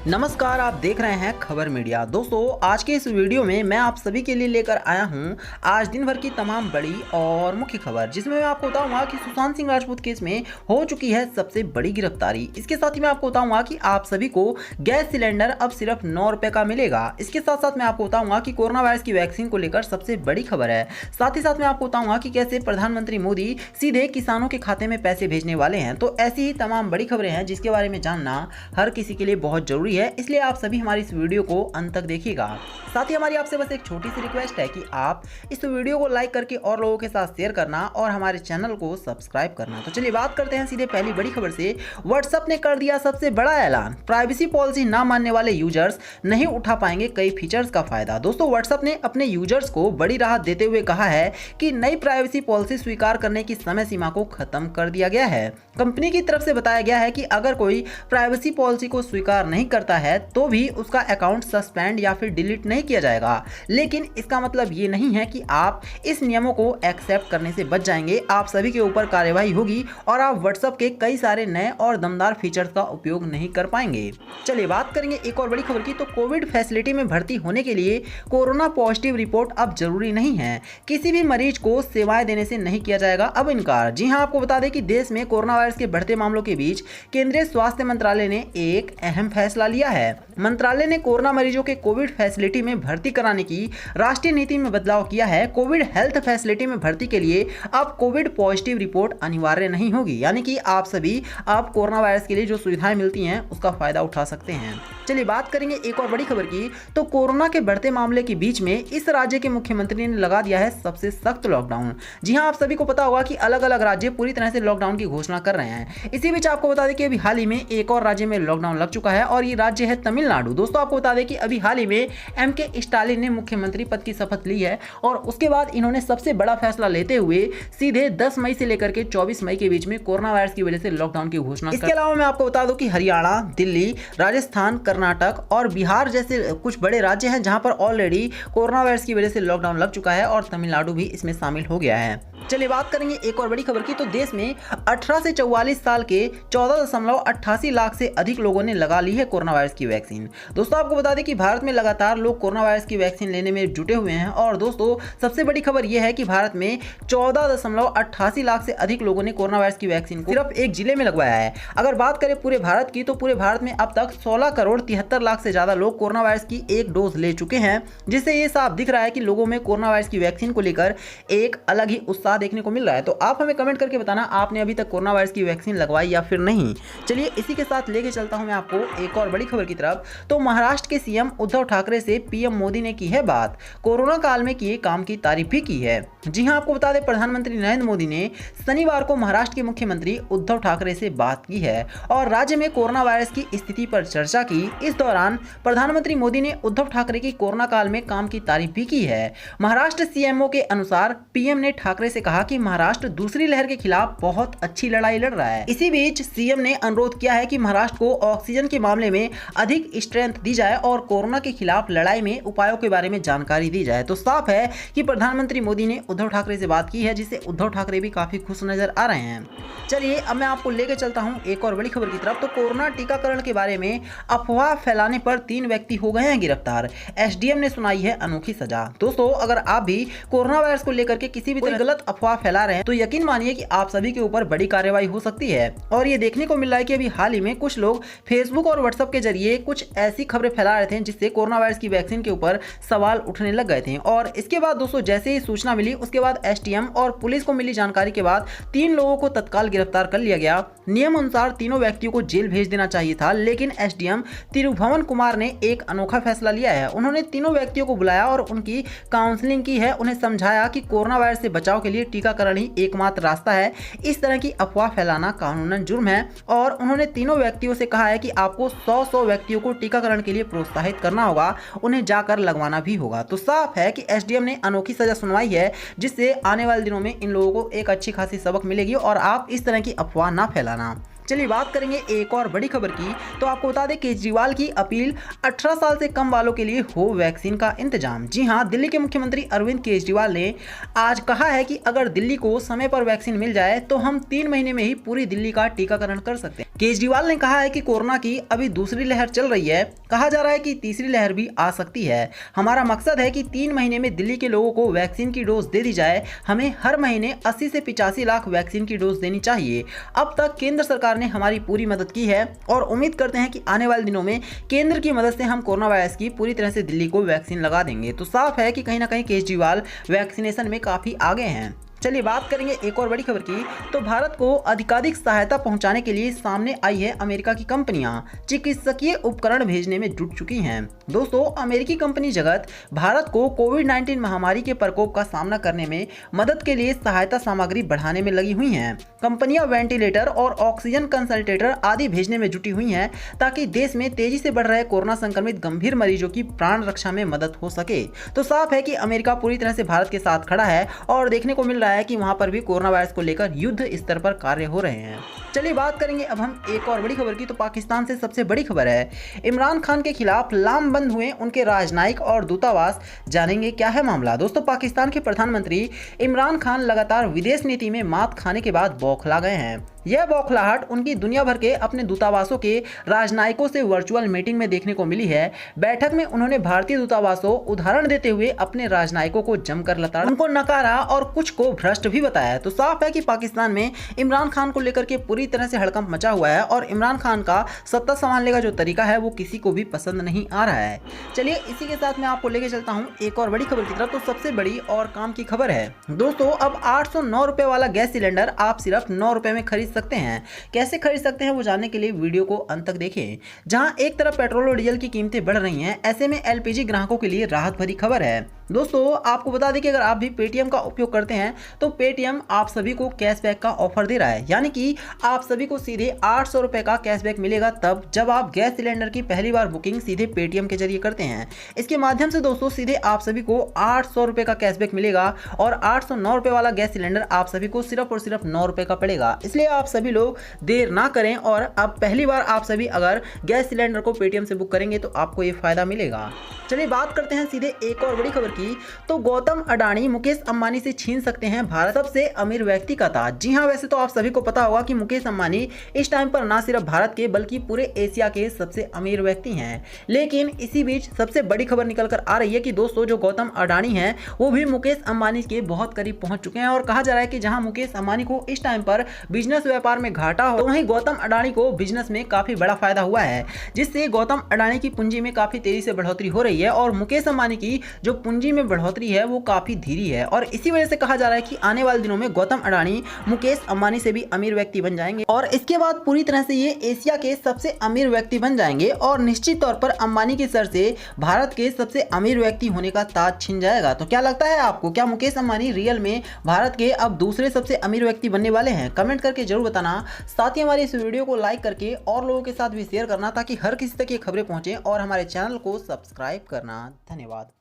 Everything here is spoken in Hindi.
नमस्कार, आप देख रहे हैं खबर मीडिया। दोस्तों, आज के इस वीडियो में मैं आप सभी के लिए लेकर आया हूं आज दिन भर की तमाम बड़ी और मुख्य खबर, जिसमें मैं आपको बताऊंगा कि सुशांत सिंह राजपूत केस में हो चुकी है सबसे बड़ी गिरफ्तारी। इसके साथ ही मैं आपको बताऊंगा कि आप सभी को गैस सिलेंडर अब सिर्फ 9 रुपए का मिलेगा। इसके साथ साथ मैं आपको बताऊंगा कि कोरोना वायरस की वैक्सीन को लेकर सबसे बड़ी खबर है। साथ ही साथ मैं आपको बताऊंगा कि कैसे प्रधानमंत्री मोदी सीधे किसानों के खाते में पैसे भेजने वाले हैं। तो ऐसी ही तमाम बड़ी खबरें हैं जिसके बारे में जानना हर किसी के लिए बहुत जरूरी है, इसलिए आप सभी हमारी इस वीडियो को अंत तक देखिएगा। साथ ही हमारी आपसे बस एक छोटी सी रिक्वेस्ट है कि आप इस वीडियो को लाइक करके और लोगों के साथ शेयर करना और हमारे चैनल को सब्सक्राइब करना। तो चलिए बात करते हैं सीधे पहली बड़ी खबर से। व्हाट्सएप ने कर दिया सबसे बड़ा ऐलान, प्राइवेसी पॉलिसी ना मानने वाले यूजर्स नहीं उठा पाएंगे कई फीचर्स का फायदा। दोस्तों, व्हाट्सएप ने अपने यूजर्स को बड़ी राहत देते हुए कहा है कि नई प्राइवेसी पॉलिसी स्वीकार करने की समय सीमा को खत्म कर दिया गया है। कंपनी की तरफ से बताया गया है कि अगर कोई प्राइवेसी पॉलिसी को स्वीकार नहीं करता है तो भी उसका अकाउंट सस्पेंड या फिर डिलीट नहीं किया जाएगा। लेकिन इसका मतलब ये नहीं है कि आप इस नियमों को एक्सेप्ट करने से बच जाएंगे। आप सभी के ऊपर कार्यवाही होगी और आप व्हाट्सएप के कई सारे नए और दमदार फीचर्स का उपयोग नहीं कर पाएंगे। चलिए बात करेंगे एक और बड़ी खबर की। तो कोविड फैसिलिटी में भर्ती होने के लिए कोरोना पॉजिटिव रिपोर्ट अब जरूरी नहीं है। किसी भी मरीज को सेवाएं देने से नहीं किया जाएगा अब इनकार। जी हाँ, आपको बता दें कि देश में कोरोना वायरस के बढ़ते मामलों के बीच केंद्रीय स्वास्थ्य मंत्रालय ने एक अहम फैसला लिया है। मंत्रालय ने कोरोना मरीजों के कोविड फैसिलिटी में भर्ती कराने की राष्ट्रीय नीति में बदलाव किया है। कोविड हेल्थ फैसिलिटी में भर्ती के लिए अब कोविड पॉजिटिव रिपोर्ट अनिवार्य नहीं होगी, यानी कि आप सभी अब कोरोना वायरस के लिए जो सुविधाएं मिलती हैं उसका फायदा उठा सकते हैं। चलिए बात करेंगे एक और बड़ी खबर की। तो कोरोना के बढ़ते मामले के बीच में इस राज्य के मुख्यमंत्री ने लगा दिया है सबसे सख्त लॉकडाउन। जी हां, आप सभी को पता होगा कि अलग अलग राज्य पूरी तरह से लॉकडाउन की घोषणा कर रहे हैं। इसी बीच आपको बता दें कि अभी हाल ही में एक और राज्य में लॉकडाउन लग चुका है और ये राज्य है तमिलनाडु। दोस्तों, आपको बता दें कि अभी हाल ही में एम.के. स्टालिन ने मुख्यमंत्री पद की शपथ ली है और उसके बाद इन्होंने सबसे बड़ा फैसला लेते हुए सीधे 10 मई से लेकर के 24 मई के बीच में कोरोना वायरस की वजह से लॉकडाउन की घोषणा। इसके अलावा मैं आपको बता दूं कि हरियाणा, दिल्ली, राजस्थान, कर्नाटक और बिहार जैसे कुछ बड़े राज्य हैं जहां पर ऑलरेडी कोरोना वायरस की वजह से लॉकडाउन लग चुका है और तमिलनाडु भी इसमें शामिल हो गया है। चलिए बात करेंगे एक और बड़ी खबर की। तो देश में 18 से 44 साल के 14.88 लाख से अधिक लोगों ने लगा ली है कोरोना वायरस की वैक्सीन। दोस्तों, आपको बता दें कि भारत में लगातार लोग कोरोना वायरस की वैक्सीन लेने में जुटे हुए हैं और दोस्तों सबसे बड़ी खबर यह है कि भारत में 14.88 लाख से अधिक लोगों ने कोरोना वायरस की वैक्सीन को सिर्फ एक जिले में लगवाया है। अगर बात करें पूरे भारत की तो पूरे भारत में अब तक 16 करोड़ 73 लाख से ज्यादा लोग कोरोना वायरस की एक डोज ले चुके हैं, जिससे ये साफ दिख रहा है कि लोगों में कोरोना वायरस की वैक्सीन को लेकर एक अलग ही उत्साह देखने को मिल रहा है। तो आप हमें कमेंट करके बताना आपने अभी तक कोरोना वायरस की वैक्सीन लगवाई या फिर नहीं। चलिए इसी के साथ लेके चलता हूं मैं आपको एक और बड़ी खबर की तरफ। तो महाराष्ट्र के सीएम उद्धव ठाकरे से पीएम मोदी ने की है बात, कोरोना काल में किए काम की तारीफ भी की है। जी हां, आपको बता दें प्रधानमंत्री नरेंद्र मोदी ने शनिवार को महाराष्ट्र के मुख्यमंत्री उद्धव ठाकरे से बात की है और राज्य में कोरोना वायरस की स्थिति पर चर्चा की। इस दौरान प्रधानमंत्री मोदी ने उद्धव ठाकरे की कोरोना काल में काम की तारीफ भी की है। महाराष्ट्र सीएमओ के अनुसार पीएम ने ठाकरे से कहा कि महाराष्ट्र दूसरी लहर के खिलाफ बहुत अच्छी लड़ाई लड़ रहा है। इसी बीच सीएम ने अनुरोध किया है कि महाराष्ट्र को ऑक्सीजन के मामले में अधिक स्ट्रेंथ दी जाए और कोरोना के खिलाफ लड़ाई में उपायों के बारे में जानकारी दी जाए। तो साफ है कि प्रधानमंत्री मोदी ने उद्धव ठाकरे से बात की है, जिससे उद्धव ठाकरे भी काफी खुश नजर आ रहे हैं। चलिए अब मैं आपको लेकर चलता हूं एक और बड़ी खबर की तरफ। तो कोरोना टीकाकरण के बारे में अफवाह फैलाने पर 3 व्यक्ति हो गए हैं गिरफ्तार। एसडीएम ने सुनाई है अनोखी सजा। दोस्तों, अगर आप भी कोरोना वायरस को लेकर के किसी भी तरह गलत अफवाह फैला रहे हैं तो यकीन मानिए कि आप सभी के ऊपर बड़ी कार्रवाई हो सकती है। और ये देखने को मिल रहा है कि अभी हाल ही में कुछ लोग फेसबुक और व्हाट्सएप के जरिए कुछ ऐसी खबरें फैला रहे थे जिससे कोरोना वायरस की वैक्सीन के ऊपर सवाल उठने लग गए थे। और इसके बाद दोस्तों जैसे ही सूचना मिली उसके बाद एसडीएम और पुलिस को मिली जानकारी के बाद 3 लोगों को तत्काल गिरफ्तार कर लिया गया। नियम अनुसार तीनों व्यक्तियों को जेल भेज देना चाहिए था, लेकिन एसडीएम तिरुभुवन कुमार ने एक अनोखा फैसला लिया है। उन्होंने तीनों व्यक्तियों को बुलाया और उनकी काउंसलिंग की है, उन्हें समझाया कि कोरोना वायरस से बचाव के लिए टीकाकरण ही एकमात्र रास्ता है। इस तरह की अफवाह फैलाना कानूनन जुर्म है और उन्होंने तीनों व्यक्तियों से कहा है कि आपको 100 व्यक्तियों को टीकाकरण के लिए प्रोत्साहित करना होगा, उन्हें जाकर लगवाना भी होगा। तो साफ है कि एसडीएम ने अनोखी सजा सुनवाई है, जिससे आने वाले दिनों में इन लोगों को एक अच्छी खासी सबक मिलेगी और आप इस तरह की अफवाह ना फैलाना। चलिए बात करेंगे एक और बड़ी खबर की। तो आपको बता दें केजरीवाल की अपील, 18 साल से कम वालों के लिए हो वैक्सीन का इंतजाम। जी हां, दिल्ली के मुख्यमंत्री अरविंद केजरीवाल ने आज कहा है कि अगर दिल्ली को समय पर वैक्सीन मिल जाए तो हम 3 महीने में ही पूरी दिल्ली का टीकाकरण कर सकते हैं। केजरीवाल ने कहा है कि कोरोना की अभी दूसरी लहर चल रही है, कहा जा रहा है कि तीसरी लहर भी आ सकती है। हमारा मकसद है कि 3 महीने में दिल्ली के लोगों को वैक्सीन की डोज दे दी जाए। हमें हर महीने 80 से 85 लाख वैक्सीन की डोज देनी चाहिए। अब तक केंद्र सरकार ने हमारी पूरी मदद की है और उम्मीद करते हैं कि आने वाले दिनों में केंद्र की मदद से हम कोरोना वायरस की पूरी तरह से दिल्ली को वैक्सीन लगा देंगे। तो साफ है कि कहीं ना कहीं केजरीवाल वैक्सीनेशन में काफ़ी आगे हैं। चलिए बात करेंगे एक और बड़ी खबर की। तो भारत को अधिकाधिक सहायता पहुंचाने के लिए सामने आई है अमेरिका की कंपनियां चिकित्सकीय उपकरण भेजने में जुट चुकी हैं। दोस्तों, अमेरिकी कंपनी जगत भारत को कोविड-19 महामारी के प्रकोप का सामना करने में मदद के लिए सहायता सामग्री बढ़ाने में लगी हुई हैं। कंपनियां वेंटिलेटर और ऑक्सीजन कंसंट्रेटर आदि भेजने में जुटी हुई हैं ताकि देश में तेजी से बढ़ रहे कोरोना संक्रमित गंभीर मरीजों की प्राण रक्षा में मदद हो सके। तो साफ है कि अमेरिका पूरी तरह से भारत के साथ खड़ा है और देखने को मिल रहा है कि वहां पर भी कोरोना वायरस को लेकर युद्ध स्तर पर कार्य हो रहे हैं। चलिए बात करेंगे अब हम एक और बड़ी खबर की। तो पाकिस्तान से सबसे बड़ी खबर है, इमरान खान के खिलाफ लामबंद हुए उनके राजनयिक और दूतावास। जानेंगे क्या है मामला। दोस्तों, पाकिस्तान के प्रधानमंत्री इमरान खान लगातार विदेश नीति में मात खाने के बाद बौखला गए हैं। यह बौखलाहट उनकी दुनिया भर के अपने दूतावासों के राजनयिकों से वर्चुअल मीटिंग में देखने को मिली है। बैठक में उन्होंने भारतीय दूतावासों उदाहरण देते हुए अपने राजनयिकों को जमकर लताड़ा, उनको नकारा और कुछ को भ्रष्ट भी बताया। तो साफ है कि पाकिस्तान में इमरान खान को लेकर के पूरी तरह से हड़कंप मचा हुआ है और इमरान खान का सत्ता संभालने का जो तरीका है वो किसी को भी पसंद नहीं आ रहा है। चलिए इसी के साथ मैं आपको लेके चलता हूँ एक और बड़ी खबर की तरफ। तो सबसे बड़ी और काम की खबर है दोस्तों, अब 809 रुपए वाला गैस सिलेंडर आप सिर्फ 9 रुपए में खरीद सकते हैं। कैसे खरीद सकते हैं वो जानने के लिए वीडियो को अंत तक देखें। जहां एक तरफ पेट्रोल और डीजल की कीमतें बढ़ रही हैं, ऐसे में एलपीजी ग्राहकों के लिए राहत भरी खबर है। दोस्तों, आपको बता दें कि अगर आप भी पेटीएम का उपयोग करते हैं तो पेटीएम आप सभी को कैशबैक का ऑफर दे रहा है, यानी कि आप सभी को सीधे 800 रुपए का कैशबैक मिलेगा तब जब आप गैस सिलेंडर की पहली बार बुकिंग सीधे पेटीएम के जरिए करते हैं। इसके माध्यम से दोस्तों सीधे आप सभी को 800 रुपए का कैशबैक मिलेगा और 809 रुपए वाला गैस सिलेंडर आप सभी को सिर्फ और सिर्फ 9 रुपए का पड़ेगा। इसलिए आप सभी लोग देर ना करें और अब पहली बार आप सभी अगर गैस सिलेंडर को पेटीएम से बुक करेंगे तो आपको ये फायदा मिलेगा। चलिए बात करते हैं सीधे एक और बड़ी खबर की। तो गौतम अडानी मुकेश अंबानी से छीन सकते हैं भारत सबसे अमीर व्यक्ति का ताज। जी हां, वैसे तो आप सभी को पता होगा कि मुकेश अंबानी इस टाइम पर ना सिर्फ भारत के बल्कि पूरे एशिया के सबसे अमीर व्यक्ति हैं। लेकिन इसी बीच सबसे बड़ी खबर निकल कर आ रही है कि दोस्तों जो गौतम अडानी हैं वो भी मुकेश अंबानी के बहुत करीब पहुंच चुके हैं और कहा जा रहा है कि जहां मुकेश अंबानी को इस टाइम पर बिजनेस व्यापार में घाटा हो, तो वहीं गौतम अडानी को बिजनेस में काफी बड़ा फायदा हुआ है, जिससे गौतम अडानी की पूंजी में काफी तेजी से बढ़ोतरी हो रही है और मुकेश अंबानी की जो पूंजी में बढ़ोतरी है वो काफी धीरे है। और इसी वजह से कहा जा रहा है कि आने वाले दिनों में गौतम अडानी मुकेश अंबानी से भी अमीर व्यक्ति बन जाएंगे और इसके बाद पूरी तरह से ये एशिया के सबसे अमीर व्यक्ति बन जाएंगे और निश्चित तौर पर अंबानी के सर से भारत के सबसे अमीर व्यक्ति होने का ताज छिन जाएगा। तो क्या लगता है आपको, क्या मुकेश अंबानी रियल में भारत के अब दूसरे सबसे अमीर व्यक्ति बनने वाले हैं? कमेंट करके जरूर बताना। साथ ही हमारी इस वीडियो को लाइक करके और लोगों के साथ भी शेयर करना ताकि हर किसी तक ये खबरें पहुंचे और हमारे चैनल को सब्सक्राइब करना। धन्यवाद।